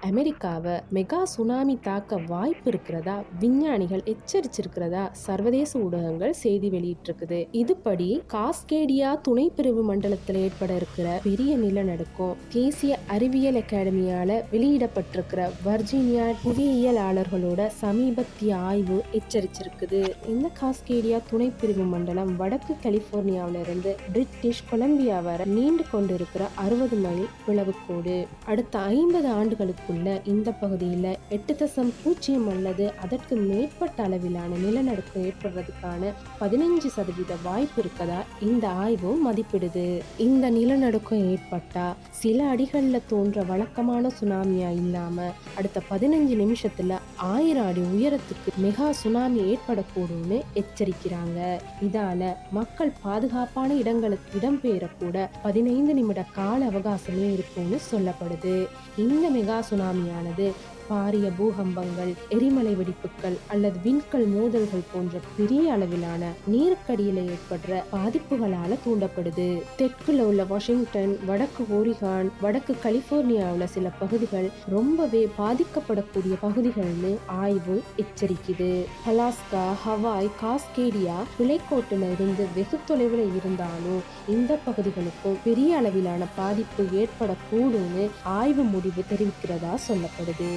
அமெரிக்காவை mega tsunami தாக்க வாய்ப்பு இருக்கிறதா விஞ்ஞானிகள் எச்சரிச்சிருக்கிறதா சர்வதேச ஊடகங்கள் செய்தி வெளியிட்டிருக்குது. இதுபடி காஸ்கேடியா துணை பிரிவு மண்டலத்தில் ஏற்பட இருக்கிற பெரிய நிலநடுக்கம் தேசிய அறிவியல் அகாடமியால வெளியிடப்பட்டிருக்கிற வர்ஜீனியா புவியியலாளர்களோட சமீபத்திய ஆய்வு எச்சரிச்சிருக்குது. இந்த காஸ்கேடியா துணை பிரிவு மண்டலம் வடக்கு கலிபோர்னியாவில இருந்து பிரிட்டிஷ் கொலம்பியா வரை நீண்டு கொண்டிருக்கிற 60 மைல் பிளவுக்கோடு. அடுத்த 50 ஆண்டுகளுக்குள்ள இந்த பகுதியில் 8.0 அல்லது அதற்கு மேற்பட்ட அளவிலான நிலநடுக்கம் ஏற்படுறதுக்கான 15% வாய்ப்பு இருக்கதா இந்த ஆய்வு மதிப்பிடுது. இந்த நிலநடுக்கம் ஏற்பட்டா சில அடிகள்ல தோன்ற வழக்கமான சுனாமியா இல்லாம அடுத்த 15 நிமிஷத்துல 1000 அடி உயரத்துக்கு மெகா சுனாமி ஏற்படக்கூடும்னு எச்சரிக்கிறாங்க. இதால மக்கள் பாதுகாப்பான இடங்களுக்கு இடம்பெயரக்கூட 15 நிமிட கால அவகாசமே இருக்கும்னு சொல்லப்படுது. இந்த மெகா சுனாமியானது பாரிய பூகம்பங்கள், எரிமலை வெடிப்புகள் அல்லது விண்கல் மோதல்கள் போன்ற பெரிய அளவிலான நீருக்கடியில ஏற்படுற பாதிப்புகளால தூண்டப்படுது. தெற்குல உள்ள வாஷிங்டன், வடக்கு ஓரிகான், வடக்கு கலிபோர்னியாவுல சில பகுதிகள் ரொம்பவே பாதிக்கப்படக்கூடிய பகுதிகள்னு ஆய்வு எச்சரிக்குது. அலாஸ்கா, ஹவாய், காஸ்கேடியா விளைக்கோட்டுல இருந்து வெகு தொலைவில் இருந்தாலும் இந்த பகுதிகளுக்கும் பெரிய அளவிலான பாதிப்பு ஏற்படக்கூடும்னு ஆய்வு முடிவு தெரிவிக்கிறதா சொல்லப்படுது.